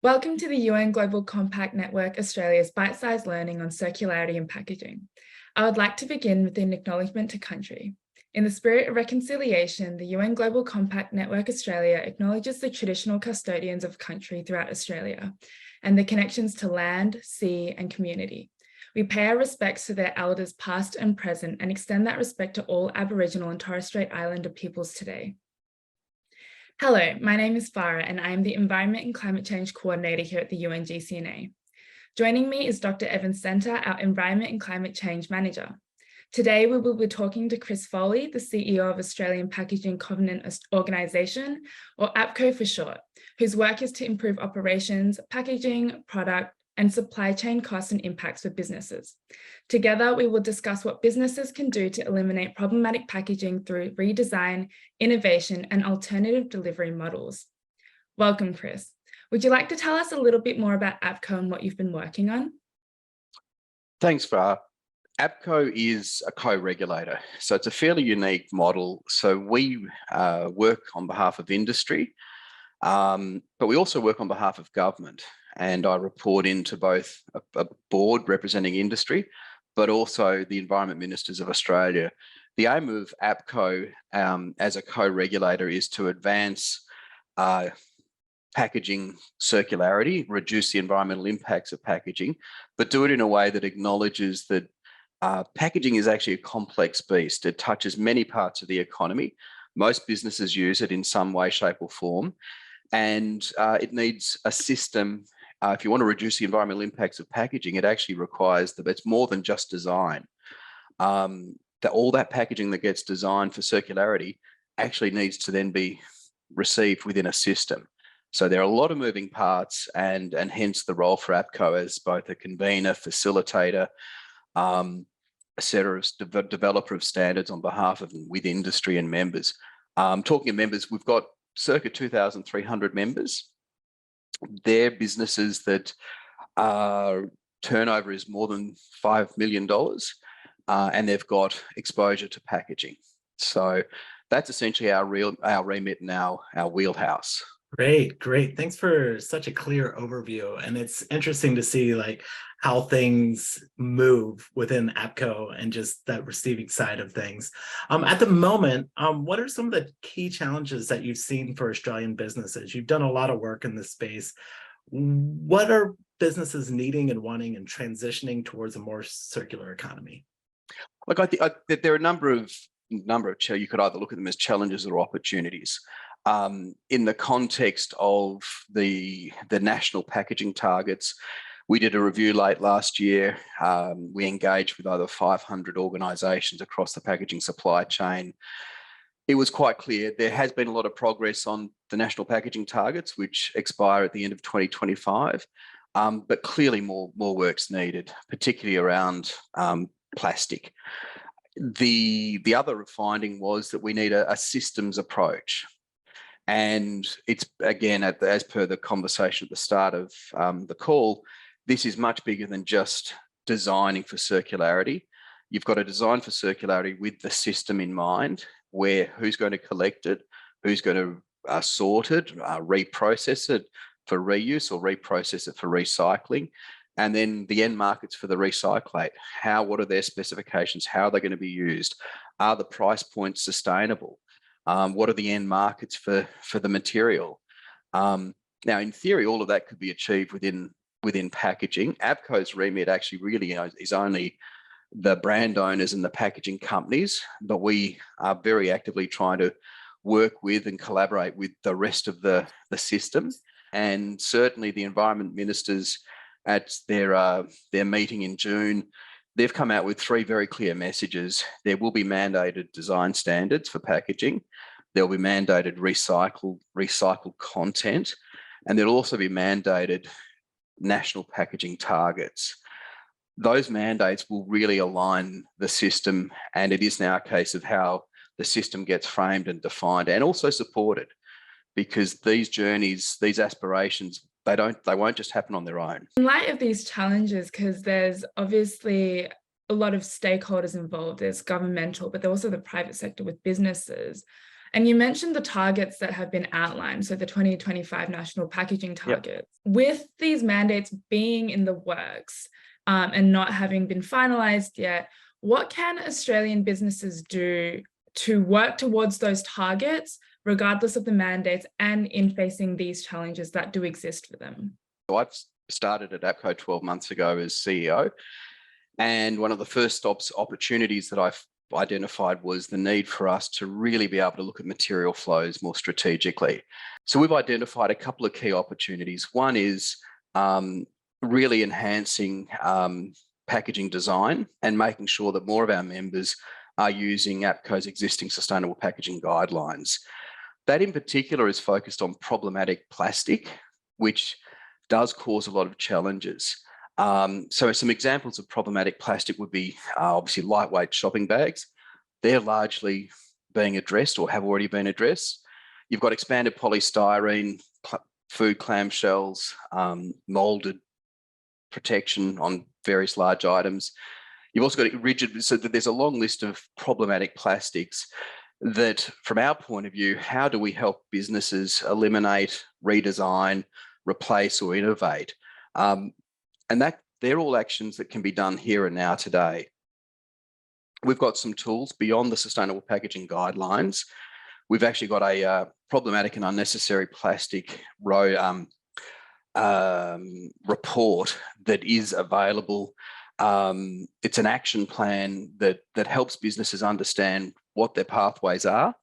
Welcome to the UN Global Compact Network Australia's bite-sized learning on circularity and packaging. I would like to begin with an acknowledgement to country. In the spirit of reconciliation, the UN Global Compact Network Australia acknowledges the traditional custodians of country throughout Australia and the connections to land, sea, and community. We pay our respects to their elders past and present and extend that respect to all Aboriginal and Torres Strait Islander peoples today. Hello, my name is Farah and I am the Environment and Climate Change Coordinator here at the UNGCNA. Joining me is Dr. Evan Center, our Environment and Climate Change Manager. Today we will be talking to Chris Foley, the CEO of Australian Packaging Covenant Organisation, or APCO for short, whose work is to improve operations, packaging, product, and supply chain costs and impacts for businesses. Together, we will discuss what businesses can do to eliminate problematic packaging through redesign, innovation, and alternative delivery models. Welcome, Chris. Would you like to tell us a little bit more about APCO and what you've been working on? Thanks, Farah. APCO is a co-regulator, so it's a fairly unique model. So we work on behalf of industry, but we also work on behalf of government. And I report into both a board representing industry, but also the Environment Ministers of Australia. The aim of APCO as a co-regulator is to advance packaging circularity, reduce the environmental impacts of packaging, but do it in a way that acknowledges that packaging is actually a complex beast. It touches many parts of the economy. Most businesses use it in some way, shape or form. And it needs a system. If you want to reduce the environmental impacts of packaging, it actually requires that it's more than just design. That all that packaging that gets designed for circularity actually needs to then be received within a system. So there are a lot of moving parts, and hence the role for APCO as both a convener, facilitator, developer of standards on behalf of and with industry and members. Talking of members, we've got circa 2,300 members. They're businesses that turnover is more than $5 million and they've got exposure to packaging. So that's essentially our remit and our wheelhouse. Great. Thanks for such a clear overview. And it's interesting to see how things move within APCO and just that receiving side of things. At the moment, what are some of the key challenges that you've seen for Australian businesses? You've done a lot of work in this space. What are businesses needing and wanting and transitioning towards a more circular economy? Look, I think there are a number of you could either look at them as challenges or opportunities. In the context of the national packaging targets, we did a review late last year. We engaged with over 500 organisations across the packaging supply chain. It was quite clear there has been a lot of progress on the national packaging targets, which expire at the end of 2025, but clearly more work's needed, particularly around plastic. The other finding was that we need a systems approach. And it's, again, as per the conversation at the start of the call, this is much bigger than just designing for circularity. You've got to design for circularity with the system in mind, where who's going to collect it, who's going to sort it, reprocess it for reuse or reprocess it for recycling, and then the end markets for the recyclate. What are their specifications? How are they going to be used? Are the price points sustainable? What are the end markets for the material? Now, in theory, all of that could be achieved within packaging. APCO's remit actually really is only the brand owners and the packaging companies, but we are very actively trying to work with and collaborate with the rest of the system. And certainly the environment ministers at their meeting in June, they've come out with 3 very clear messages. There will be mandated design standards for packaging. There'll be mandated recycled content, and there'll also be mandated national packaging targets. Those mandates will really align the system, and it is now a case of how the system gets framed and defined and also supported, because these journeys, these aspirations, they won't just happen on their own. In light of these challenges, because there's obviously a lot of stakeholders involved, there's governmental, but there's also the private sector with businesses. And you mentioned the targets that have been outlined, so the 2025 national packaging targets. Yep. With these mandates being in the works and not having been finalised yet, what can Australian businesses do to work towards those targets, regardless of the mandates, and in facing these challenges that do exist for them? So I've started at APCO 12 months ago as CEO, and one of the first opportunities that I've identified was the need for us to really be able to look at material flows more strategically. So we've identified a couple of key opportunities. One is really enhancing packaging design and making sure that more of our members are using APCO's existing sustainable packaging guidelines. That in particular is focused on problematic plastic, which does cause a lot of challenges. So some examples of problematic plastic would be obviously lightweight shopping bags. They're largely being addressed or have already been addressed. You've got expanded polystyrene, food clamshells, molded protection on various large items. You've also got rigid, so that there's a long list of problematic plastics that, from our point of view, how do we help businesses eliminate, redesign, replace or innovate? And that they're all actions that can be done here and now today. We've got some tools beyond the sustainable packaging guidelines. We've actually got a problematic and unnecessary plastic report that is available. It's an action plan that helps businesses understand what their pathways are.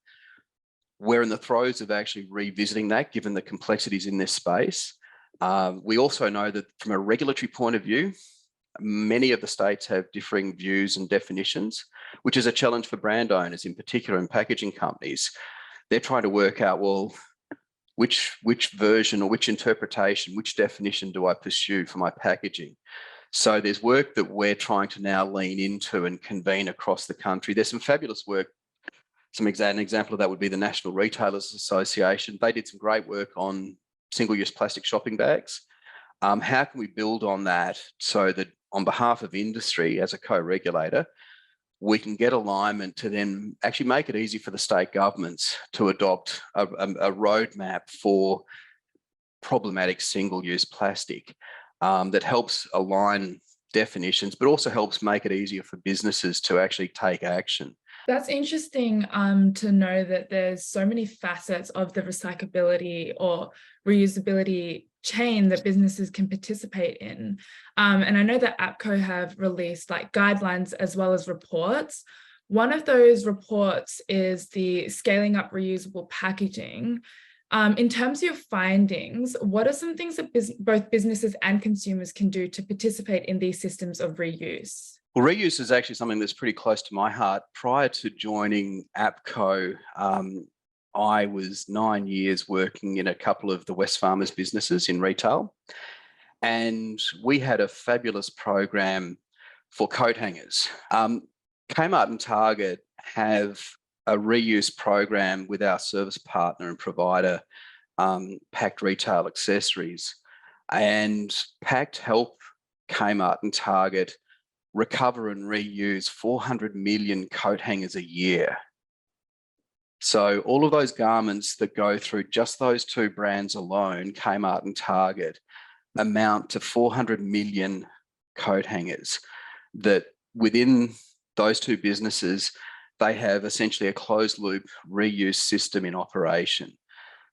We're in the throes of actually revisiting that, given the complexities in this space. We also know that from a regulatory point of view, many of the states have differing views and definitions, which is a challenge for brand owners, in particular in packaging companies. They're trying to work out, well, which version or which interpretation, which definition do I pursue for my packaging? So there's work that we're trying to now lean into and convene across the country. There's some fabulous work. An example of that would be the National Retailers Association. They did some great work on single-use plastic shopping bags. How can we build on that so that on behalf of industry as a co-regulator, we can get alignment to then actually make it easy for the state governments to adopt a roadmap for problematic single-use plastic that helps align definitions, but also helps make it easier for businesses to actually take action. That's interesting to know that there's so many facets of the recyclability or reusability chain that businesses can participate in. And I know that APCO have released like guidelines as well as reports. One of those reports is the Scaling Up Reusable Packaging. In terms of your findings, what are some things that both businesses and consumers can do to participate in these systems of reuse? Well, reuse is actually something that's pretty close to my heart. Prior to joining APCO, I was 9 years working in a couple of the Wesfarmers businesses in retail. And we had a fabulous program for coat hangers. Kmart and Target have a reuse program with our service partner and provider, Pact Retail Accessories. And Pact help Kmart and Target recover and reuse 400 million coat hangers a year. So all of those garments that go through just those two brands alone, Kmart and Target, amount to 400 million coat hangers that within those two businesses, they have essentially a closed loop reuse system in operation.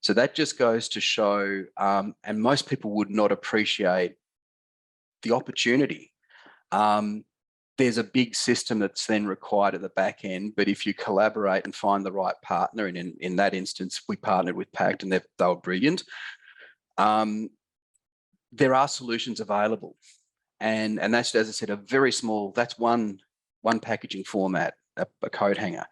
So that just goes to show, and most people would not appreciate the opportunity. There's a big system that's then required at the back end, but if you collaborate and find the right partner, and in that instance, we partnered with Pact and they were brilliant, there are solutions available. And that's, as I said, a very small, that's one packaging format, a coat hanger.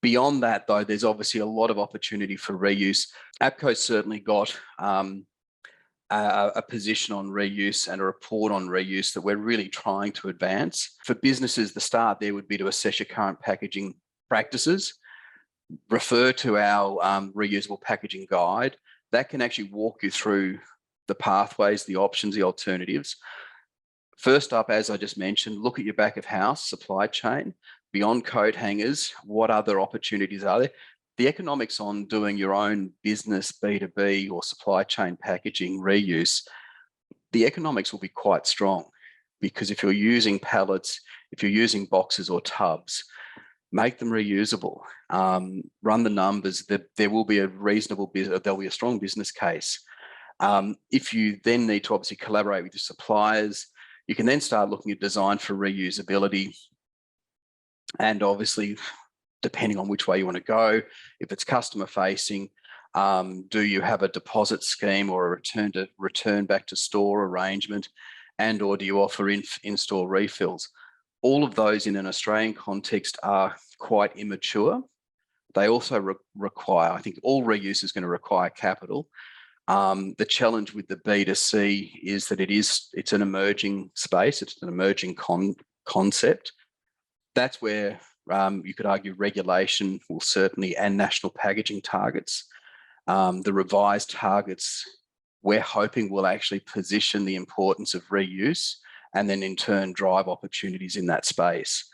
Beyond that, though, there's obviously a lot of opportunity for reuse. APCO's certainly got a position on reuse and a report on reuse that we're really trying to advance. For businesses, the start there would be to assess your current packaging practices, refer to our reusable packaging guide. That can actually walk you through the pathways, the options, the alternatives. First up, as I just mentioned, look at your back of house supply chain. Beyond coat hangers, what other opportunities are there? the economics on doing your own business B2B or supply chain packaging reuse, the economics will be quite strong, because if you're using pallets, if you're using boxes or tubs, make them reusable, run the numbers, there will be a reasonable business, there'll be a strong business case. If you then need to obviously collaborate with your suppliers, you can then start looking at design for reusability. And obviously, depending on which way you want to go, if it's customer facing, do you have a deposit scheme or a return back to store arrangement, and or do you offer in-store refills? All of those in an Australian context are quite immature. They also require, I think all reuse is going to require capital. The challenge with the B2C is that it's an emerging space, it's an emerging concept. That's where you could argue regulation will certainly, and national packaging targets. The revised targets, we're hoping will actually position the importance of reuse and then in turn drive opportunities in that space.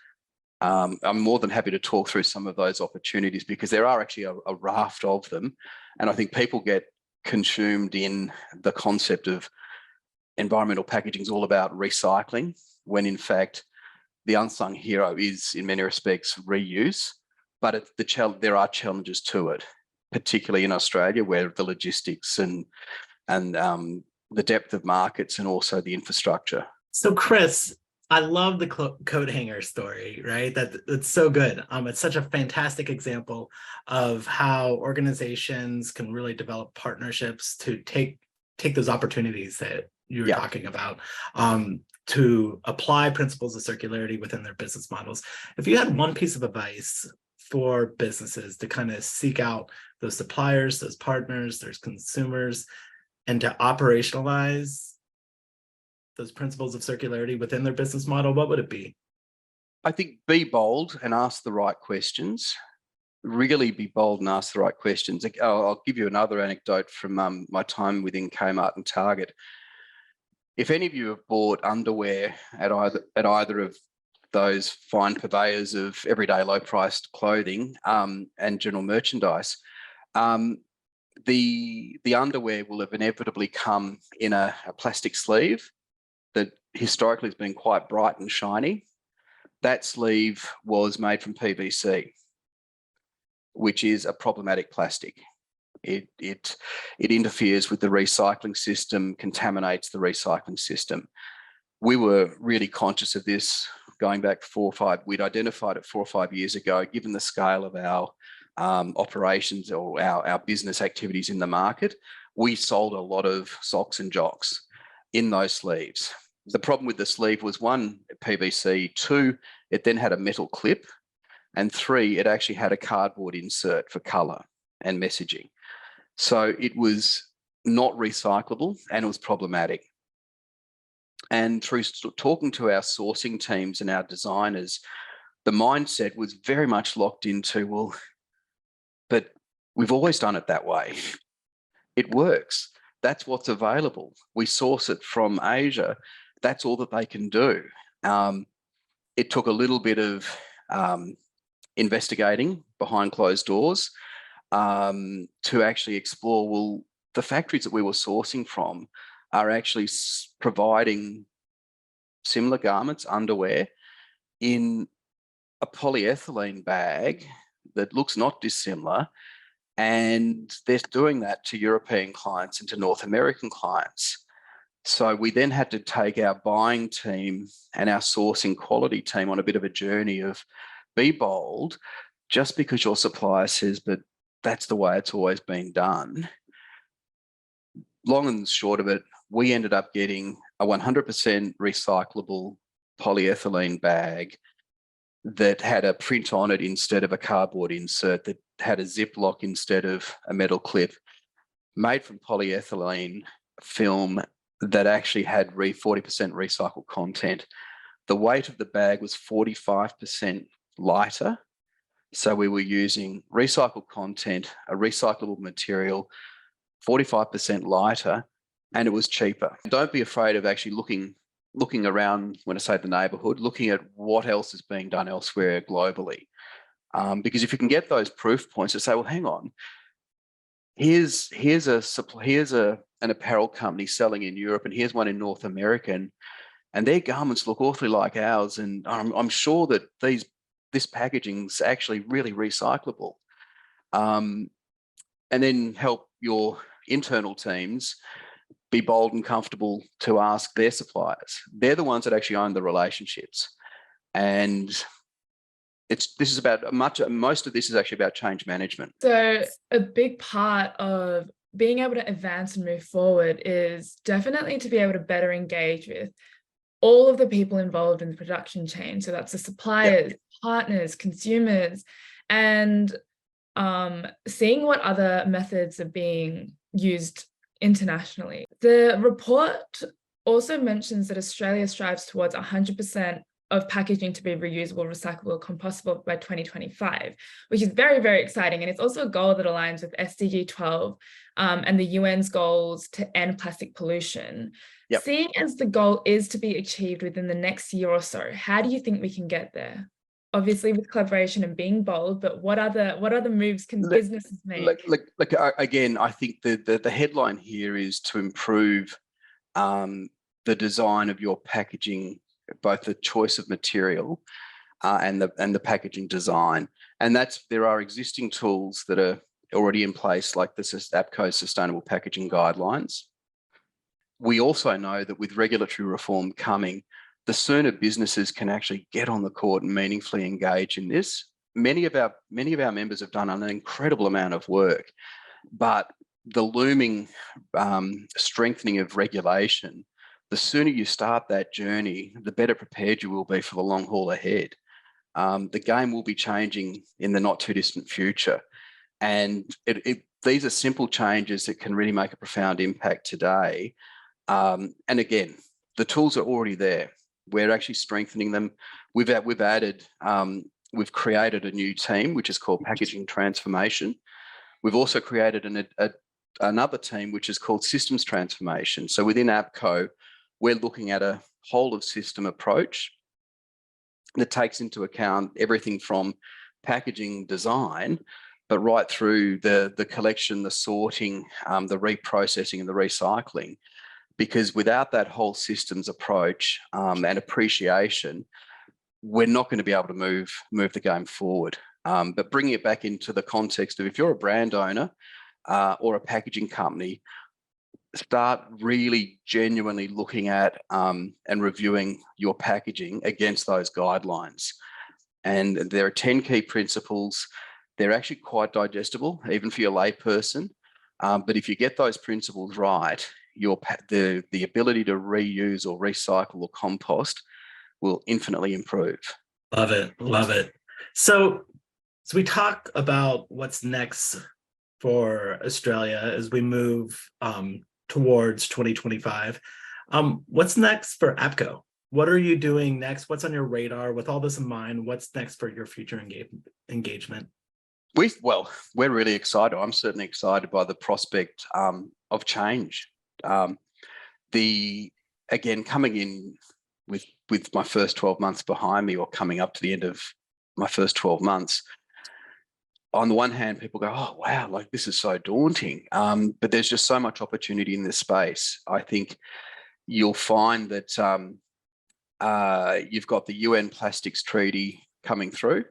I'm more than happy to talk through some of those opportunities, because there are actually a raft of them. And I think people get consumed in the concept of environmental packaging is all about recycling, when in fact, the unsung hero is in many respects reuse, but there are challenges to it, particularly in Australia, where the logistics and the depth of markets and also the infrastructure. So Chris, I love the coat hanger story, right? That's so good. It's such a fantastic example of how organizations can really develop partnerships to take those opportunities that you were talking about, to apply principles of circularity within their business models. If you had one piece of advice for businesses to kind of seek out those suppliers, those partners, those consumers, and to operationalize those principles of circularity within their business model, what would it be? I think be bold and ask the right questions. Really be bold and ask the right questions. I'll give you another anecdote from my time within Kmart and Target. If any of you have bought underwear at either of those fine purveyors of everyday low-priced clothing and general merchandise, the underwear will have inevitably come in a plastic sleeve that historically has been quite bright and shiny. That sleeve was made from PVC, which is a problematic plastic. It interferes with the recycling system, contaminates the recycling system. We were really conscious of this going back we'd identified it 4 or 5 years ago, given the scale of our operations or our business activities in the market. We sold a lot of socks and jocks in those sleeves. The problem with the sleeve was 1, PVC, 2, it then had a metal clip, and 3, it actually had a cardboard insert for colour and messaging. So it was not recyclable and it was problematic. And through talking to our sourcing teams and our designers, the mindset was very much locked into, well, but we've always done it that way. It works. That's what's available. We source it from Asia. That's all that they can do. It took a little bit of investigating behind closed doors to actually explore, well, the factories that we were sourcing from are actually providing similar garments, underwear, in a polyethylene bag that looks not dissimilar, and they're doing that to European clients and to North American clients. So we then had to take our buying team and our sourcing quality team on a bit of a journey of be bold. Just because your supplier says, but that's the way it's always been done. Long and short of it, we ended up getting a 100% recyclable polyethylene bag that had a print on it instead of a cardboard insert, that had a Ziploc instead of a metal clip, made from polyethylene film that actually had 40% recycled content. The weight of the bag was 45% lighter. So we were using recycled content, a recyclable material, 45% lighter, and it was cheaper. Don't be afraid of actually looking around, when I say the neighbourhood, looking at what else is being done elsewhere globally. Because if you can get those proof points to say, well, hang on, here's an apparel company selling in Europe, and here's one in North America, and their garments look awfully like ours, and I'm sure that this packaging's actually really recyclable. And then help your internal teams be bold and comfortable to ask their suppliers. They're the ones that actually own the relationships. And most of this is actually about change management. So a big part of being able to advance and move forward is definitely to be able to better engage with all of the people involved in the production chain. So that's the suppliers, partners, consumers, and seeing what other methods are being used internationally. The report also mentions that Australia strives towards 100% of packaging to be reusable, recyclable, compostable by 2025, which is very, very exciting. And it's also a goal that aligns with SDG 12 and the UN's goals to end plastic pollution. Yep. Seeing as the goal is to be achieved within the next year or so, how do you think we can get there? Obviously with collaboration and being bold, but what other moves can businesses make? Again, I think the headline here is to improve the design of your packaging, both the choice of material and the packaging design. And there are existing tools that are already in place, like the APCO Sustainable Packaging Guidelines. We also know that with regulatory reform coming, the sooner businesses can actually get on the court and meaningfully engage in this. Many of our members have done an incredible amount of work, but the looming strengthening of regulation, the sooner you start that journey, the better prepared you will be for the long haul ahead. The game will be changing in the not too distant future. And these are simple changes that can really make a profound impact today. And again, the tools are already there. We're actually strengthening them. We've created a new team, which is called Packaging Transformation. We've also created another team, which is called Systems Transformation. So within APCO, we're looking at a whole of system approach that takes into account everything from packaging design, but right through the collection, the sorting, the reprocessing and the recycling. Because without that whole systems approach and appreciation, we're not going to be able to move the game forward. But bringing it back into the context of if you're a brand owner or a packaging company, start really genuinely looking at and reviewing your packaging against those guidelines. And there are 10 key principles. They're actually quite digestible, even for your layperson. But if you get those principles right, the ability to reuse or recycle or compost will infinitely improve. Love it. Love it. So we talk about what's next for Australia as we move towards 2025. What's next for APCO? What are you doing next? What's on your radar? With all this in mind, what's next for your future engagement? We're really excited. I'm certainly excited by the prospect of change. Again, coming in with my first 12 months behind me, or coming up to the end of my first 12 months, on the one hand, people go, oh, wow, like this is so daunting. But there's just so much opportunity in this space. I think you'll find that you've got the UN Plastics Treaty coming through,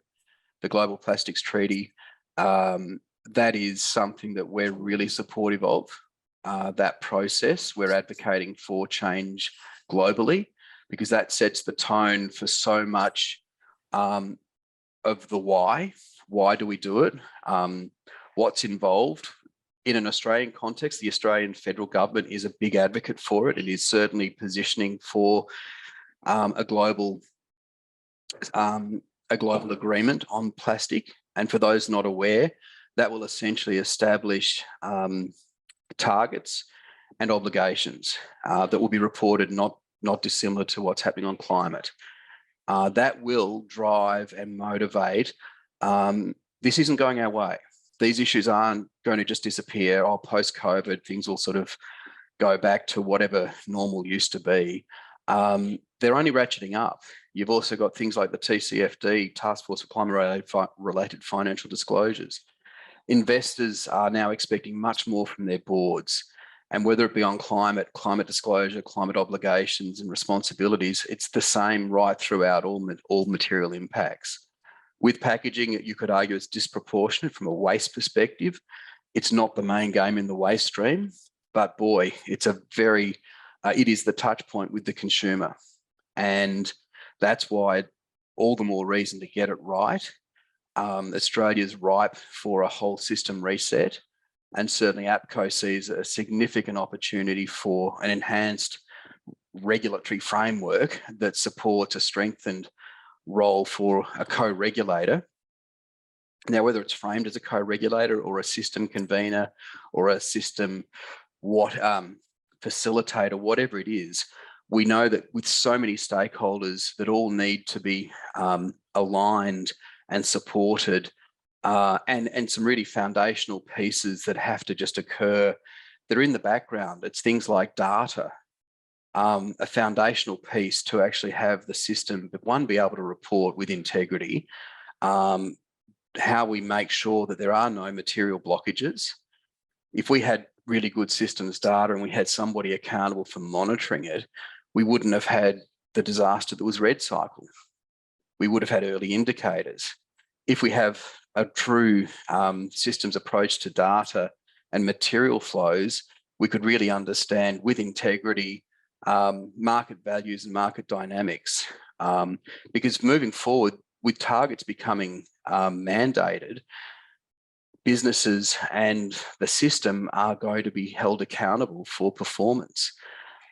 the Global Plastics Treaty. That is something that we're really supportive of, that process. We're advocating for change globally because that sets the tone for so much of the why. Why do we do it? What's involved? In an Australian context, the Australian federal government is a big advocate for it. It is certainly positioning for a global agreement on plastic. And for those not aware, that will essentially establish targets and obligations that will be reported not dissimilar to what's happening on climate. That will drive and motivate. This isn't going our way. These issues aren't going to just disappear. Post-COVID, things will sort of go back to whatever normal used to be. they're only ratcheting up. You've also got things like the TCFD, Task Force for Climate-related Financial Disclosures. Investors are now expecting much more from their boards. And whether it be on climate disclosure, climate obligations and responsibilities, it's the same right throughout all material impacts. With packaging, you could argue it's disproportionate from a waste perspective. It's not the main game in the waste stream, but boy, it's it is the touch point with the consumer. And that's why all the more reason to get it right. Australia's ripe for a whole system reset. And certainly APCO sees a significant opportunity for an enhanced regulatory framework that supports a strengthened role for a co-regulator. Now, whether it's framed as a co-regulator or a system convener or a system facilitator, whatever it is, we know that with so many stakeholders that all need to be aligned and supported, and some really foundational pieces that have to just occur. They're in the background. It's things like data, a foundational piece to actually have the system, but one, be able to report with integrity, how we make sure that there are no material blockages. If we had really good systems data and we had somebody accountable for monitoring it, we wouldn't have had the disaster that was RedCycle. We would have had early indicators. If we have a true systems approach to data and material flows, we could really understand with integrity market values and market dynamics. Because moving forward, with targets becoming mandated, businesses and the system are going to be held accountable for performance.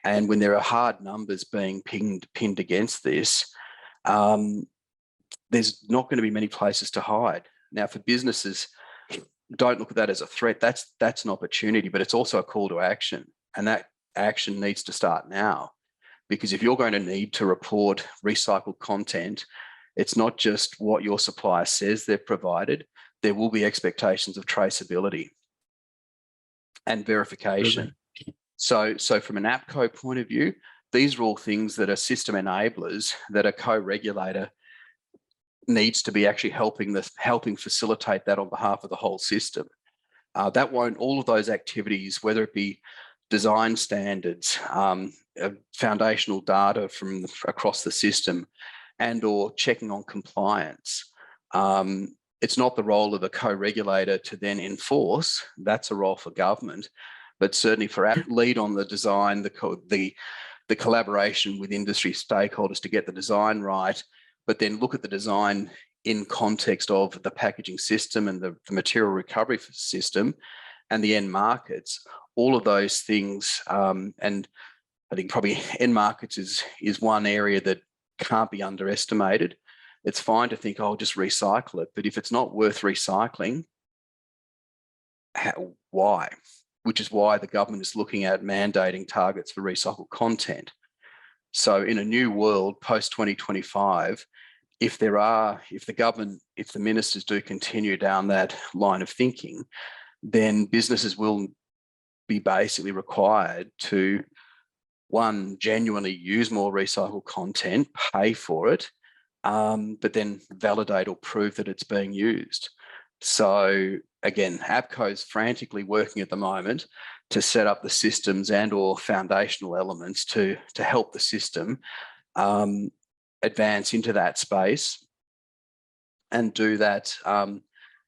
And when there are hard numbers being pinned against this, there's not going to be many places to hide. Now, for businesses, don't look at that as a threat. That's an opportunity, but it's also a call to action. And that action needs to start now. Because if you're going to need to report recycled content, it's not just what your supplier says they've provided. There will be expectations of traceability and verification. So from an APCO point of view, these are all things that are system enablers that a co-regulator needs to be actually helping facilitate that on behalf of the whole system. All of those activities, whether it be design standards, foundational data from across the system, and or checking on compliance. It's not the role of a co-regulator to then enforce. That's a role for government, but certainly for lead on the design, the collaboration with industry stakeholders to get the design right, but then look at the design in context of the packaging system and the material recovery system and the end markets. All of those things, and I think probably end markets is one area that can't be underestimated. It's fine to think, oh, just recycle it, but if it's not worth recycling, why? Which is why the government is looking at mandating targets for recycled content. So in a new world, post-2025, if the ministers do continue down that line of thinking, then businesses will be basically required to, one, genuinely use more recycled content, pay for it, but then validate or prove that it's being used. So again, APCO is frantically working at the moment to set up the systems and or foundational elements to help the system advance into that space and do that.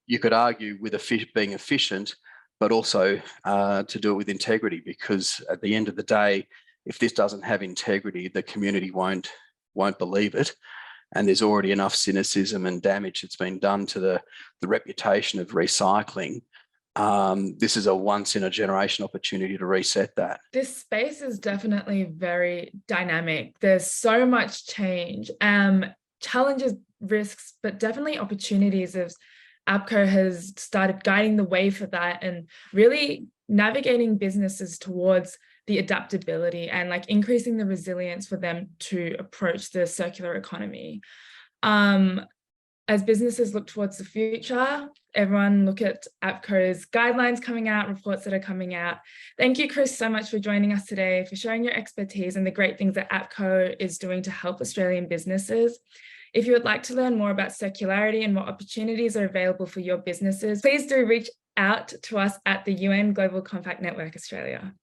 You could argue with being efficient, but also to do it with integrity, because at the end of the day, if this doesn't have integrity, the community won't believe it. And there's already enough cynicism and damage that's been done to the reputation of recycling. This is a once in a generation opportunity to reset that. This space is definitely very dynamic. There's so much change, challenges, risks, but definitely opportunities as APCO has started guiding the way for that and really navigating businesses towards the adaptability and like increasing the resilience for them to approach the circular economy. As businesses look towards the future, everyone look at APCO's guidelines coming out, reports that are coming out. Thank you, Chris, so much for joining us today, for sharing your expertise and the great things that APCO is doing to help Australian businesses. If you would like to learn more about circularity and what opportunities are available for your businesses, please do reach out to us at the UN Global Compact Network Australia.